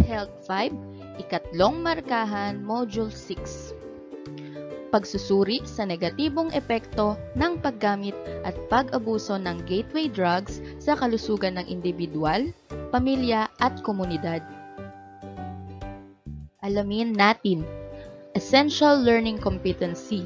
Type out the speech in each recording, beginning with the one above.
Health 5, Ikatlong Markahan, Module 6. Pagsusuri sa negatibong epekto ng paggamit at pag-abuso ng gateway drugs sa kalusugan ng individual, pamilya at komunidad. Alamin natin. Essential Learning Competency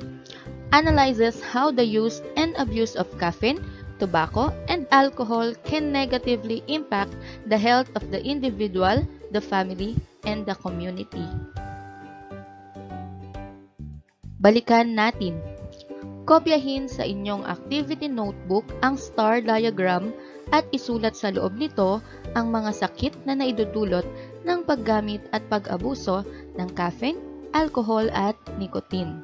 analyzes how the use and abuse of caffeine, tobacco, and alcohol can negatively impact the health of the individual, the family, and the community. Balikan natin. Kopyahin sa inyong activity notebook ang star diagram at isulat sa loob nito ang mga sakit na naidudulot ng paggamit at pag-abuso ng caffeine, alcohol at nicotine.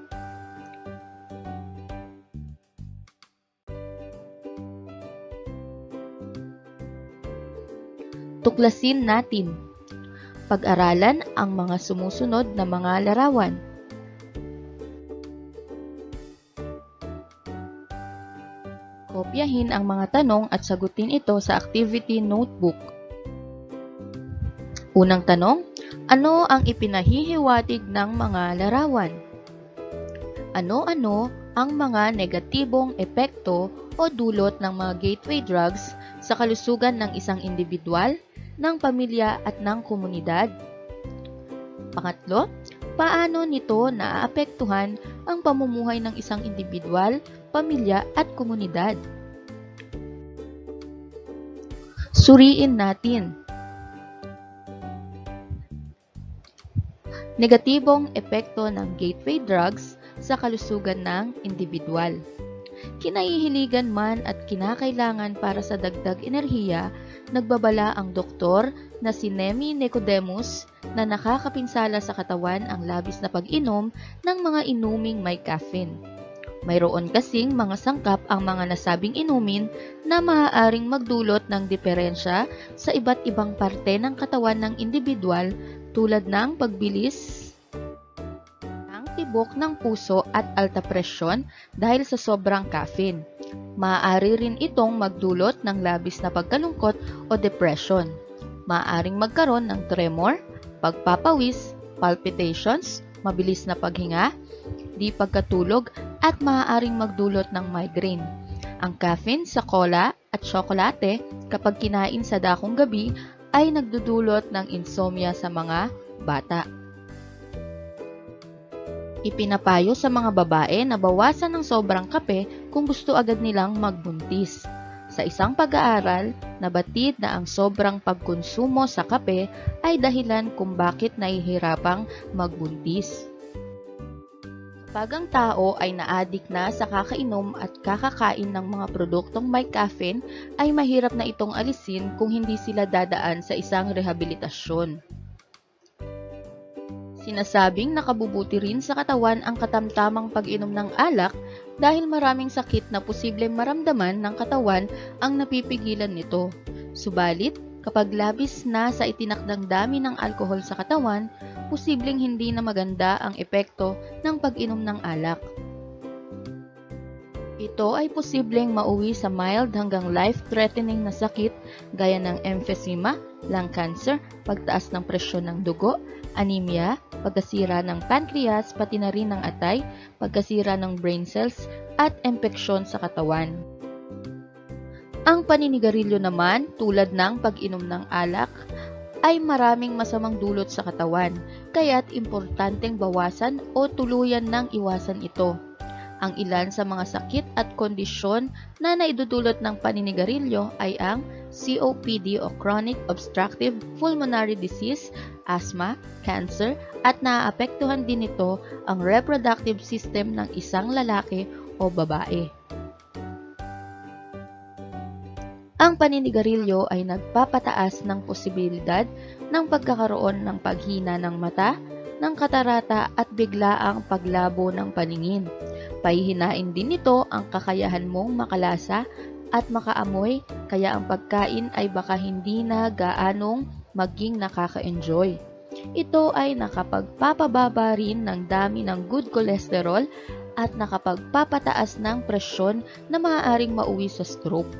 Tuklasin natin. Pag-aralan ang mga sumusunod na mga larawan. Kopyahin ang mga tanong at sagutin ito sa activity notebook. Unang tanong, ano ang ipinahihiwatig ng mga larawan? Ano-ano ang mga negatibong epekto o dulot ng mga gateway drugs sa kalusugan ng isang individual, ng pamilya at ng komunidad? Pangatlo, paano nito naaapektuhan ang pamumuhay ng isang individual, pamilya at komunidad? Suriin natin. Negatibong epekto ng gateway drugs sa kalusugan ng individual. Kinahihiligan man at kinakailangan para sa dagdag enerhiya, nagbabala ang doktor na si Nemi Nicodemus na nakakapinsala sa katawan ang labis na pag-inom ng mga inuming may caffeine. Mayroon kasing mga sangkap ang mga nasabing inumin na maaaring magdulot ng diferensya sa iba't ibang parte ng katawan ng individual tulad ng pagbilis ng tibok ng puso at alta presyon dahil sa sobrang caffeine. Maaari rin itong magdulot ng labis na pagkalungkot o depression. Maaaring magkaroon ng tremor, pagpapawis, palpitations, mabilis na paghinga, di pagkatulog at maaaring magdulot ng migraine. Ang caffeine sa cola at tsokolate kapag kinain sa dakong gabi ay nagdudulot ng insomnia sa mga bata. Ipinapayo sa mga babae na bawasan ng sobrang kape kung gusto agad nilang magbuntis. Sa isang pag-aaral, nabatid na ang sobrang pagkonsumo sa kape ay dahilan kung bakit nahihirapang magbuntis. Kapag ang tao ay na-addict na sa kakainom at kakakain ng mga produktong may caffeine, ay mahirap na itong alisin kung hindi sila dadaan sa isang rehabilitasyon. Sinasabing nakabubuti rin sa katawan ang katamtamang pag-inom ng alak dahil maraming sakit na posibleng maramdaman ng katawan ang napipigilan nito. Subalit, kapag labis na sa itinakdang dami ng alkohol sa katawan, posibleng hindi na maganda ang epekto ng pag-inom ng alak. Ito ay posibleng mauwi sa mild hanggang life-threatening na sakit gaya ng emphysema, lung cancer, pagtaas ng presyon ng dugo, anemia, pagkasira ng pancreas, pati na rin ng atay, pagkasira ng brain cells, at impeksyon sa katawan. Ang paninigarilyo naman, tulad ng pag-inom ng alak, ay maraming masamang dulot sa katawan, kaya't importanteng bawasan o tuluyan ng iwasan ito. Ang ilan sa mga sakit at kondisyon na naidudulot ng paninigarilyo ay ang COPD o Chronic Obstructive Pulmonary Disease, asthma, cancer, at naaapektuhan din nito ang reproductive system ng isang lalaki o babae. Ang paninigarilyo ay nagpapataas ng posibilidad ng pagkakaroon ng paghina ng mata, ng katarata at biglaang paglabo ng paningin. Pahihinain din nito ang kakayahan mong makalasa at makaamoy, kaya ang pagkain ay baka hindi na gaanong maging nakaka-enjoy. Ito ay nakapagpapababa rin ng dami ng good cholesterol at nakapagpapataas ng presyon na maaaring mauwi sa stroke.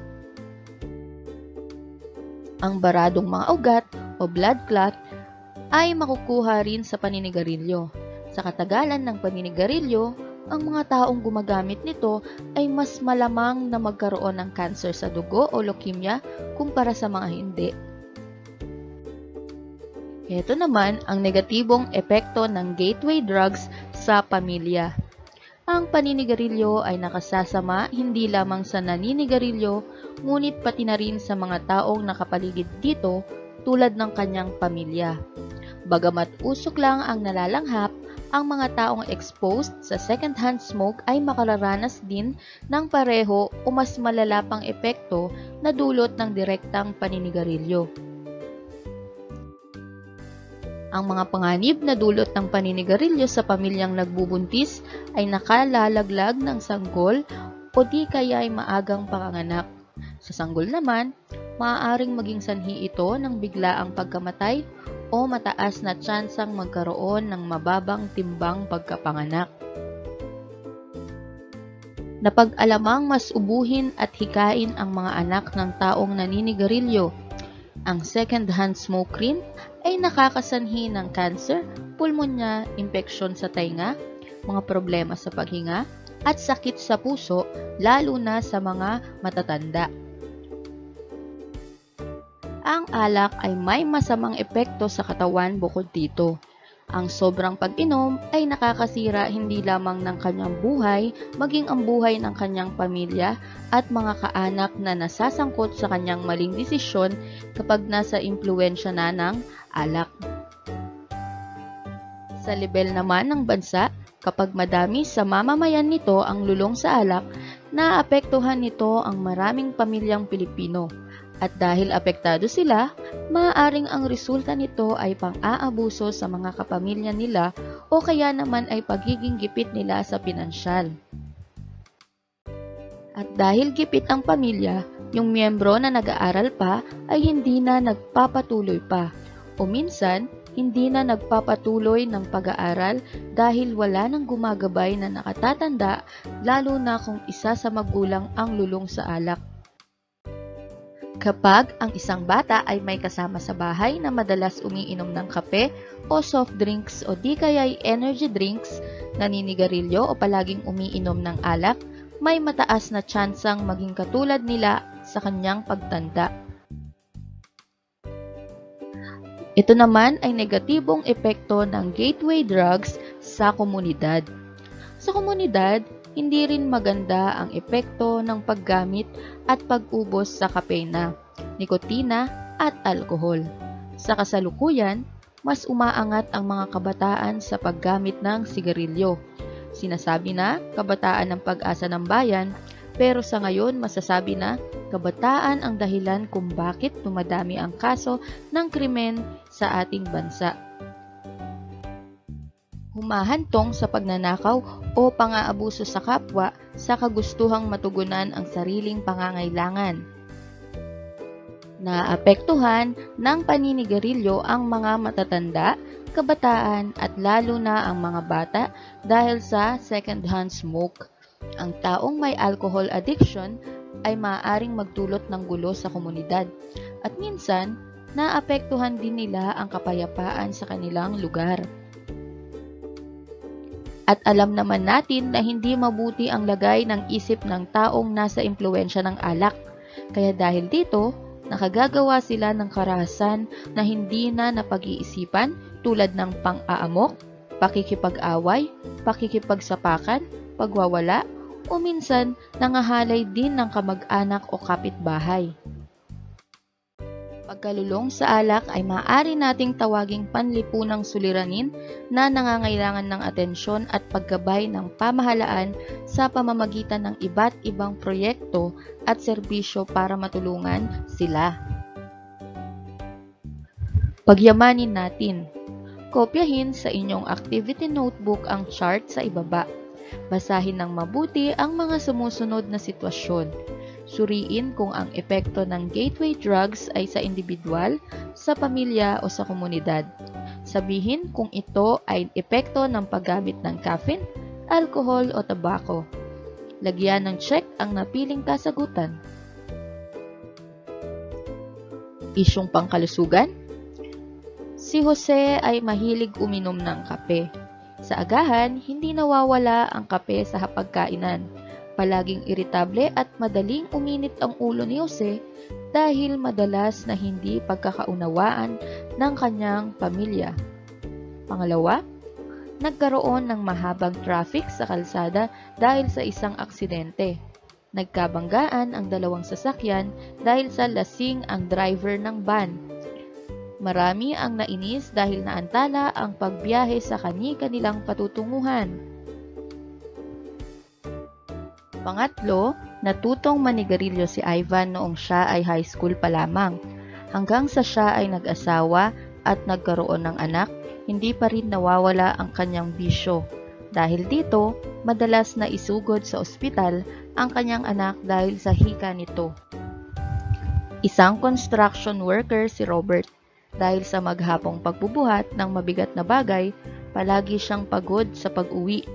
Ang baradong mga ugat o blood clot ay makukuha rin sa paninigarilyo. Sa katagalan ng paninigarilyo, ang mga taong gumagamit nito ay mas malamang na magkaroon ng cancer sa dugo o leukemia kumpara sa mga hindi. Ito naman ang negatibong epekto ng gateway drugs sa pamilya. Ang paninigarilyo ay nakasasama hindi lamang sa naninigarilyo, ngunit pati na rin sa mga taong nakapaligid dito tulad ng kanyang pamilya. Bagamat usok lang ang nalalanghap, ang mga taong exposed sa second-hand smoke ay makararanas din ng pareho o mas malala pang epekto na dulot ng direktang paninigarilyo. Ang mga panganib na dulot ng paninigarilyo sa pamilyang nagbubuntis ay nakalalaglag ng sanggol o di kaya ay maagang panganganak. Sa sanggol naman, maaaring maging sanhi ito ng biglaang pagkamatay o mataas na tsansang magkaroon ng mababang timbang pagkapanganak. Napag-alamang mas ubuhin at hikain ang mga anak ng taong naninigarilyo. Ang second-hand smoke rin ay nakakasanhi ng cancer, pulmonya, impeksyon sa tainga, mga problema sa paghinga, at sakit sa puso, lalo na sa mga matatanda. Ang alak ay may masamang epekto sa katawan bukod dito. Ang sobrang pag-inom ay nakakasira hindi lamang ng kanyang buhay, maging ang buhay ng kanyang pamilya at mga kaanak na nasasangkot sa kanyang maling desisyon kapag nasa impluwensya na ng alak. Sa level naman ng bansa, kapag madami sa mamamayan nito ang lulong sa alak, naapektuhan nito ang maraming pamilyang Pilipino. At dahil apektado sila, maaaring ang resulta nito ay pang-aabuso sa mga kapamilya nila o kaya naman ay pagiging gipit nila sa pinansyal. At dahil gipit ang pamilya, yung miyembro na nag-aaral pa ay hindi na nagpapatuloy pa o minsan hindi na nagpapatuloy ng pag-aaral dahil wala nang gumagabay na nakatatanda, lalo na kung isa sa magulang ang lulong sa alak. Kapag ang isang bata ay may kasama sa bahay na madalas umiinom ng kape o soft drinks o di kaya'y energy drinks, naninigarilyo o palaging umiinom ng alak, may mataas na tsansang maging katulad nila sa kanyang pagtanda. Ito naman ay negatibong epekto ng gateway drugs sa komunidad. Sa komunidad, hindi rin maganda ang epekto ng paggamit at pag-ubos sa kafeina, nikotina at alkohol. Sa kasalukuyan, mas umaangat ang mga kabataan sa paggamit ng sigarilyo. Sinasabi na kabataan ng pag-asa ng bayan, pero sa ngayon masasabi na kabataan ang dahilan kung bakit dumadami ang kaso ng krimen sa ating bansa. Humahantong sa pagnanakaw o pang-aabuso sa kapwa sa kagustuhang matugunan ang sariling pangangailangan. Naapektuhan ng paninigarilyo ang mga matatanda, kabataan at lalo na ang mga bata dahil sa second-hand smoke. Ang taong may alcohol addiction ay maaaring magdulot ng gulo sa komunidad at minsan naapektuhan din nila ang kapayapaan sa kanilang lugar. At alam naman natin na hindi mabuti ang lagay ng isip ng taong nasa impluwensya ng alak. Kaya dahil dito, nakagagawa sila ng karahasan na hindi na napag-iisipan tulad ng pang-aamok, pakikipag-away, pakikipagsapakan, pagwawala, o minsan nangahalay din ng kamag-anak o kapitbahay. Pagkalulong sa alak ay maaari nating tawaging panlipunang suliranin na nangangailangan ng atensyon at paggabay ng pamahalaan sa pamamagitan ng iba't ibang proyekto at serbisyo para matulungan sila. Pagyamanin natin. Kopyahin sa inyong activity notebook ang chart sa ibaba. Basahin ng mabuti ang mga sumusunod na sitwasyon. Suriin kung ang epekto ng gateway drugs ay sa individual, sa pamilya o sa komunidad. Sabihin kung ito ay epekto ng paggamit ng caffeine, alcohol o tabako. Lagyan ng check ang napiling kasagutan. Isyong pangkalusugan. Si Jose ay mahilig uminom ng kape. Sa agahan, hindi nawawala ang kape sa hapagkainan. Palaging iritable at madaling uminit ang ulo ni Jose dahil madalas na hindi pagkakaunawaan ng kanyang pamilya. Pangalawa, nagkaroon ng mahabang traffic sa kalsada dahil sa isang aksidente. Nagkabanggaan ang dalawang sasakyan dahil sa lasing ang driver ng van. Marami ang nainis dahil naantala ang pagbiyahe sa kani-kanilang patutunguhan. Pangatlo, natutong manigarilyo si Ivan noong siya ay high school pa lamang. Hanggang sa siya ay nag-asawa at nagkaroon ng anak, hindi pa rin nawawala ang kanyang bisyo. Dahil dito, madalas na isugod sa ospital ang kanyang anak dahil sa hika nito. Isang construction worker si Robert. Dahil sa maghapong pagbubuhat ng mabigat na bagay, palagi siyang pagod sa pag-uwi.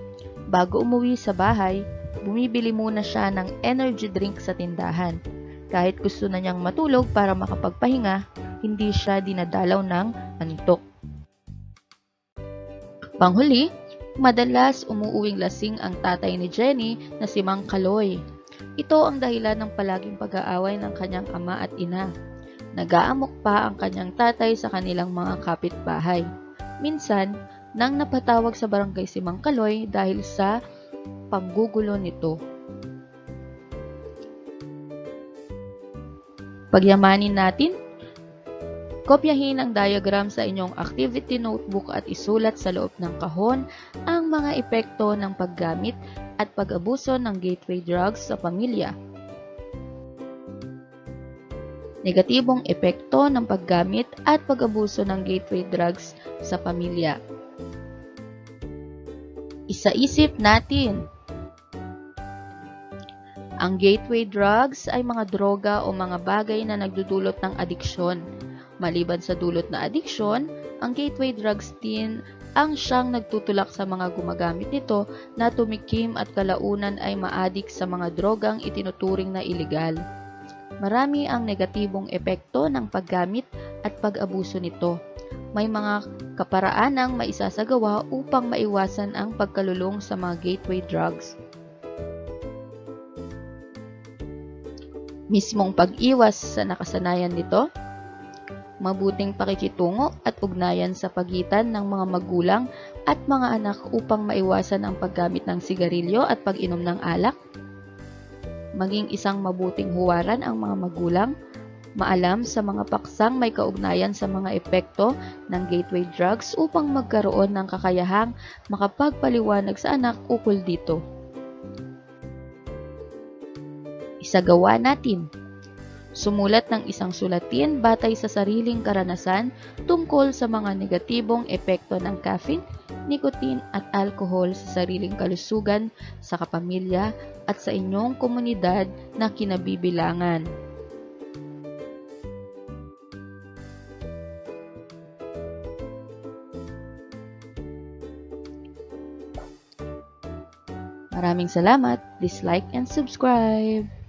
Bago umuwi sa bahay, bumibili muna siya ng energy drink sa tindahan. Kahit gusto na niyang matulog para makapagpahinga, hindi siya dinadalaw ng antok. Panghuli, madalas umuuwing lasing ang tatay ni Jenny na si Mang Kaloy. Ito ang dahilan ng palaging pag-aaway ng kanyang ama at ina. Nag-aamok pa ang kanyang tatay sa kanilang mga kapitbahay. Minsan, nang napatawag sa barangay si Mang Kaloy dahil sa panggugulo nito. Pagyamanin natin, kopyahin ang diagram sa inyong activity notebook at isulat sa loob ng kahon ang mga epekto ng paggamit at pag-abuso ng gateway drugs sa pamilya. Negatibong epekto ng paggamit at pag-abuso ng gateway drugs sa pamilya. Isa-isip natin. Ang gateway drugs ay mga droga o mga bagay na nagdudulot ng adiksyon. Maliban sa dulot na adiksyon, ang gateway drugs din ang siyang nagtutulak sa mga gumagamit nito na tumikim at kalaunan ay maadik sa mga drogang itinuturing na ilegal. Marami ang negatibong epekto ng paggamit at pag-abuso nito. May mga kaparaanang maisasagawa upang maiwasan ang pagkalulong sa mga gateway drugs. Mismong pag-iwas sa nakasanayan nito, mabuting pakikitungo at ugnayan sa pagitan ng mga magulang at mga anak upang maiwasan ang paggamit ng sigarilyo at pag-inom ng alak, maging isang mabuting huwaran ang mga magulang, maalam sa mga paksang may kaugnayan sa mga epekto ng gateway drugs upang magkaroon ng kakayahang makapagpaliwanag sa anak ukol dito. Isagawa natin. Sumulat ng isang sulatin batay sa sariling karanasan tungkol sa mga negatibong epekto ng caffeine, nicotine at alcohol sa sariling kalusugan, sa kapamilya at sa inyong komunidad na kinabibilangan. Maraming salamat. Please like and subscribe.